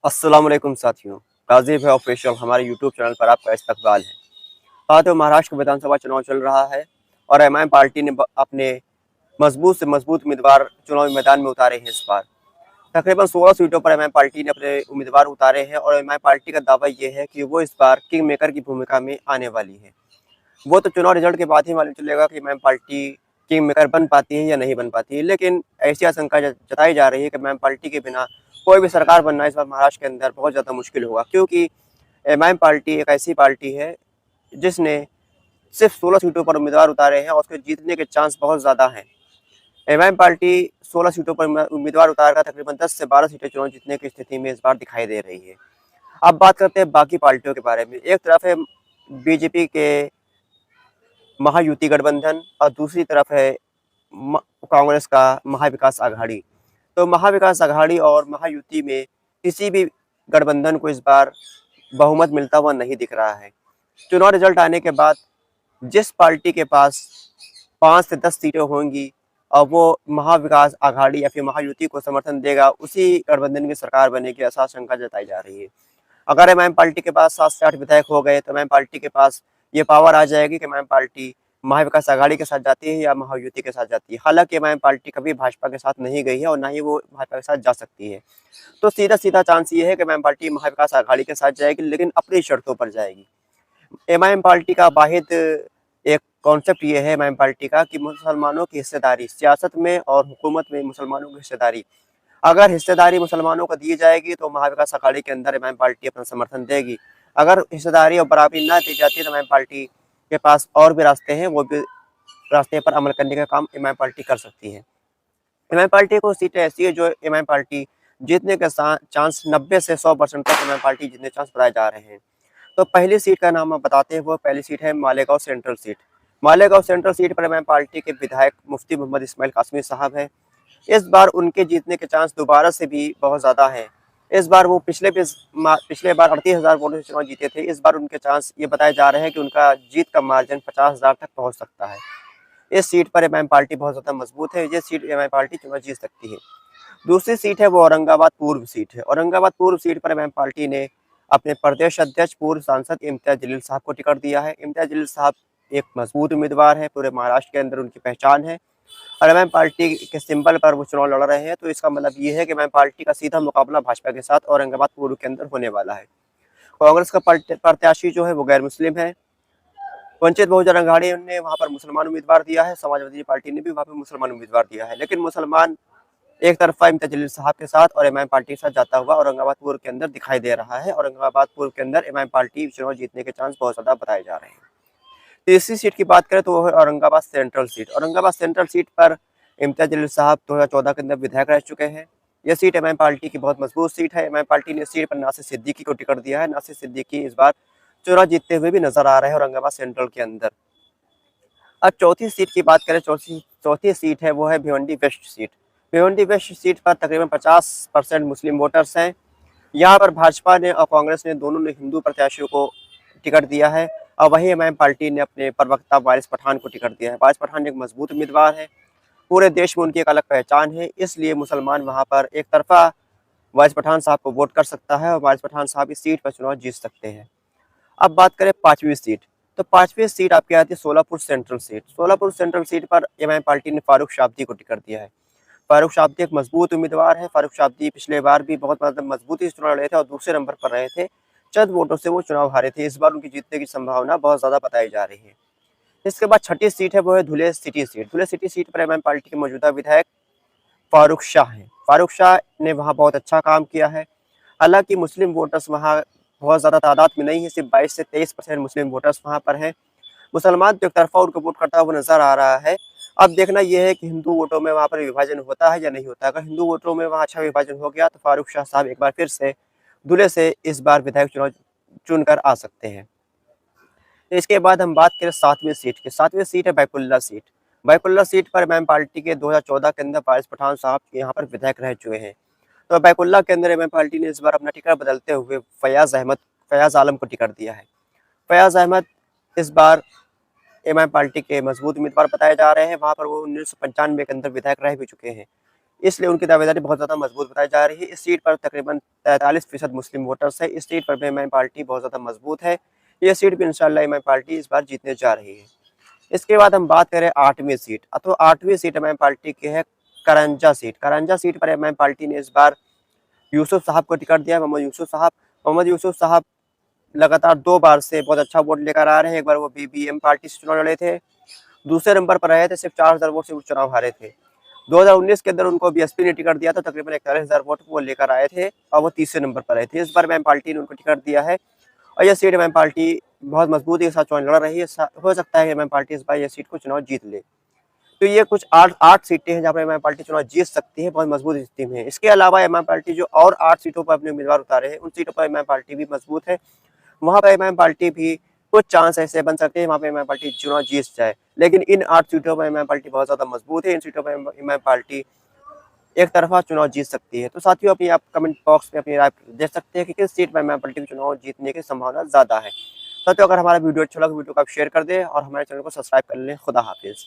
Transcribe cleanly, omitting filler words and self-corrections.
अस्सलाम वालेकुम साथियों। राज़ीव है ऑफिशियल हमारे यूट्यूब चैनल पर आपका इस्तकबाल है। साथियों, महाराष्ट्र विधानसभा चुनाव चल रहा है और एमआईएम पार्टी ने अपने मजबूत से मजबूत उम्मीदवार चुनावी मैदान में उतारे हैं। इस बार तकरीबन 16 सीटों पर एमआईएम पार्टी ने अपने उम्मीदवार उतारे हैं और एमआईएम पार्टी का दावा ये है कि वो इस बार किंग मेकर की भूमिका में आने वाली है। वो तो चुनाव रिजल्ट के बाद ही मालूम चलेगा कि एमआईएम पार्टी किंग मेकर बन पाती है या नहीं बन पाती है। लेकिन ऐसी आशंका जताई जा रही है कि एमआईएम पार्टी के बिना कोई भी सरकार बनना इस बार महाराष्ट्र के अंदर बहुत ज़्यादा मुश्किल होगा, क्योंकि एमआईएम पार्टी एक ऐसी पार्टी है जिसने सिर्फ 16 सीटों पर उम्मीदवार उतारे हैं और उसके जीतने के चांस बहुत ज़्यादा हैं। एमआईएम पार्टी 16 सीटों पर उम्मीदवार उतारकर तकरीबन 10 से 12 सीटें चुनाव जीतने की स्थिति में इस बार दिखाई दे रही है। अब बात करते हैं बाकी पार्टियों के बारे में। एक तरफ है बीजेपी के महायुति गठबंधन और दूसरी तरफ है कांग्रेस का महाविकास आघाड़ी। तो महाविकास आघाड़ी और महायुति में किसी भी गठबंधन को इस बार बहुमत मिलता हुआ नहीं दिख रहा है। चुनाव रिजल्ट आने के बाद जिस पार्टी के पास 5 से 10 सीटें होंगी और वो महाविकास आघाड़ी या फिर महायुति को समर्थन देगा, उसी गठबंधन की सरकार बनेगी, ऐसा आशंका जताई जा रही है। अगर एमआईएम पार्टी के पास 7 से 8 विधायक हो गए तो एमआईएम पार्टी के पास ये पावर आ जाएगी कि एमआईएम पार्टी महाविकास आघाड़ी के साथ जाती है या महायुति के साथ जाती है। हालांकि एमआईएम पार्टी कभी भाजपा के साथ नहीं गई है और ना ही वो भाजपा के साथ जा सकती है। तो सीधा सीधा चांस ये है कि एमआईएम पार्टी महाविकास आघाड़ी के साथ जाएगी, लेकिन अपनी शर्तों पर जाएगी। एमआईएम पार्टी का वाहिद एक कॉन्सेप्ट ये है एमआईएम पार्टी का कि मुसलमानों की हिस्सेदारी सियासत में और हुकूमत में, मुसलमानों की हिस्सेदारी, अगर हिस्सेदारी मुसलमानों को दी जाएगी तो महाविकास अघाड़ी के अंदर एमआईएम पार्टी अपना समर्थन देगी। अगर हिस्सेदारी और बराबरी ना दी जाती तो एमआईएम पार्टी के पास और भी रास्ते हैं, वो भी रास्ते पर अमल करने का काम एमआईएम पार्टी कर सकती है। एमआईएम पार्टी को सीटें ऐसी है जो एमआईएम पार्टी जीतने के चांस 90 से 100% तक एमआईएम पार्टी जीतने चांस बताए जा रहे हैं। तो पहली सीट का नाम हम बताते हैं। वो पहली सीट है Malegaon central seat. Malegaon central seat पर एमआईएम पार्टी के विधायक मुफ्ती मोहम्मद इस्माइल कासमी साहब हैं। इस बार उनके जीतने के चांस दोबारा से भी बहुत ज़्यादा हैं। इस बार वो पिछले बार 38,000 वोटों से चुनाव जीते थे। इस बार उनके चांस ये बताए जा रहे हैं कि उनका जीत का मार्जिन 50,000 तक पहुंच सकता है। इस सीट पर एमआईएम पार्टी बहुत ज़्यादा मजबूत है। ये सीट एमआईएम पार्टी चुनाव जीत सकती है। दूसरी सीट है वो औरंगाबाद पूर्व सीट है। औरंगाबाद पूर्व सीट पर एमआईएम पार्टी ने अपने प्रदेश अध्यक्ष पूर्व सांसद इम्तियाज जलील साहब को टिकट दिया है। इम्तियाज जलील साहब एक मजबूत उम्मीदवार है, पूरे महाराष्ट्र के अंदर उनकी पहचान है और एमआईएम पार्टी के सिंबल पर वो चुनाव लड़ रहे हैं। तो इसका मतलब ये है कि एमआईएम पार्टी का सीधा मुकाबला भाजपा के साथ औरंगाबाद पूर्व के अंदर होने वाला है। कांग्रेस का प्रत्याशी जो है वो गैर मुस्लिम है। वंचित बहुजन अघाड़ी ने वहाँ पर मुसलमान उम्मीदवार दिया है। समाजवादी पार्टी ने भी वहाँ पर मुसलमान उम्मीदवार दिया है, लेकिन मुसलमान एक तरफा इम्तियाज जलील साहब के साथ और एमआईएम पार्टी के साथ जाता हुआ औरंगाबाद पूर्व के अंदर दिखाई दे रहा है। औरंगाबाद पूर्व के अंदर एमआईएम पार्टी चुनाव जीतने के चांस बहुत ज्यादा बताए जा रहे हैं। तीसरी सीट की बात करें तो वो है Aurangabad central seat. Aurangabad central seat पर इम्तियाज जलील साहब 2014 के अंदर विधायक रह चुके हैं। यह सीट एमआईएम पार्टी की बहुत मजबूत सीट है। एमआईएम पार्टी ने सीट पर नासिर सिद्दीकी को टिकट दिया है। नासिर सिद्दीकी इस बार चुनाव जीतते हुए भी नजर आ रहे हैं औरंगाबाद सेंट्रल के अंदर। अब चौथी सीट की बात करें, चौथी सीट है वो है Bhiwandi waste seat. Bhiwandi waste seat पर तकरीबन 50% मुस्लिम वोटर्स हैं। यहाँ पर भाजपा ने और कांग्रेस ने दोनों ने हिंदू प्रत्याशियों को टिकट दिया है और वहीं एमआईएम पार्टी ने अपने प्रवक्ता वारिस पठान को टिकट दिया है। वारिस पठान एक मजबूत उम्मीदवार है, पूरे देश में उनकी एक अलग पहचान है, इसलिए मुसलमान वहाँ पर एक तरफा वारिस पठान साहब को वोट कर सकता है और वारिस पठान साहब इस सीट पर चुनाव जीत सकते हैं। अब बात करें पांचवी सीट, तो पांचवी सीट आपकी आती है Solapur central seat. Solapur central seat पर एमआईएम पार्टी ने फारूक शाब्दी को टिकट दिया है। फारूक शाब्दी एक मजबूत उम्मीदवार है। फारूक शाब्दी पिछले बार भी बहुत मजबूती से चुनाव लड़े थे और दूसरे नंबर पर रहे थे। चंद वोटों से वो चुनाव हारे थे। इस बार उनकी जीतने की संभावना बहुत ज्यादा बताई जा रही है। इसके बाद छठी सीट है वो है धुले सिटी सीट। धुले सिटी सीट पर एमआईएम पार्टी के मौजूदा विधायक फारूक शाह हैं। फारूक शाह ने वहाँ बहुत अच्छा काम किया है। हालांकि मुस्लिम वोटर्स वहाँ बहुत ज़्यादा तादाद में नहीं है, सिर्फ 22 से 23% मुस्लिम वोटर्स वहाँ पर हैं। मुसलमान तो एक तरफा उनको वोट करता हुआ नजर आ रहा है। अब देखना यह है कि हिंदू वोटों में वहाँ पर विभाजन होता है या नहीं होता। अगर हिंदू वोटों में वहाँ अच्छा विभाजन हो गया तो फारूक शाह साहब एक बार फिर से धुले से इस बार विधायक चुनाव चुनकर आ सकते हैं। इसके बाद हम बात करें सातवीं सीट की। सातवीं सीट है बैकुल्ला सीट। बैकुल्ला सीट पर एमआईएम पार्टी के 2014 के अंदर वारिस पठान साहब यहाँ पर विधायक रह चुके हैं। तो बैकुल्ला के अंदर एमआईएम पार्टी ने इस बार अपना टिकट बदलते हुए फयाज आलम को टिकट दिया है। फयाज अहमद इस बार एमआईएम पार्टी के मजबूत उम्मीदवार बताए जा रहे हैं। वहाँ पर वो 1995 के अंदर विधायक रह भी चुके हैं। इसलिए उनकी दावेदारी बहुत ज़्यादा मजबूत बताई जा रही है। इस सीट पर तकरीबन 43% मुस्लिम वोटर्स है। इस सीट पर भी एमआईएम पार्टी बहुत ज़्यादा मजबूत है। ये सीट भी इंशाल्लाह एमआईएम पार्टी इस बार जीतने जा रही है। इसके बाद हम बात करें 8वीं सीट, तो 8वीं सीट एमआईएम पार्टी की है करंजा सीट। करंजा सीट पर एमआईएम पार्टी ने इस बार यूसुफ साहब को टिकट दिया, मोहम्मद यूसुफ साहब लगातार 2 बार से बहुत अच्छा वोट लेकर आ रहे हैं। एक बार वो बीबीएम पार्टी से चुनाव लड़े थे, दूसरे नंबर पर रहे थे, सिर्फ 4000 वोट से वो चुनाव हारे थे। 2019 के अंदर उनको बीएसपी ने टिकट दिया था, तकरीबन 41,000 वोट वो लेकर आए थे और वो तीसरे नंबर पर रहे थे। इस बार एमआईएम पार्टी ने उनको टिकट दिया है और यह सीट एमआईएम पार्टी बहुत मजबूती के साथ चुनाव लड़ रही है। हो सकता है कि एमआईएम पार्टी इस बार यह सीट को चुनाव जीत ले। तो ये कुछ 8 सीटें हैं जहाँ पर एमआईएम पार्टी चुनाव जीत सकती है, बहुत मजबूत स्थिति में है। इसके अलावा एमआईएम पार्टी जो और 8 सीटों पर अपने उम्मीदवार उतारे हैं, उन सीटों पर एमआईएम पार्टी भी मजबूत है। वहाँ पे एमआईएम पार्टी भी कुछ चांस ऐसे बन सकते हैं वहाँ पे एमआईएम पार्टी चुनाव जीत जाए। लेकिन इन 8 सीटों पर एमआईएम पार्टी बहुत ज़्यादा मजबूत है। इन सीटों पर एमआईएम पार्टी एक तरफा चुनाव जीत सकती है। तो साथियों, अपनी आप कमेंट बॉक्स में अपनी राय दे सकते हैं कि किस सीट पर एमआईएम पार्टी के चुनाव जीतने की संभावना ज़्यादा है। साथियों, अगर हमारा वीडियो अच्छा लगा, वीडियो को आप शेयर कर दें और हमारे चैनल को सब्सक्राइब कर लें। खुदा हाफिज़।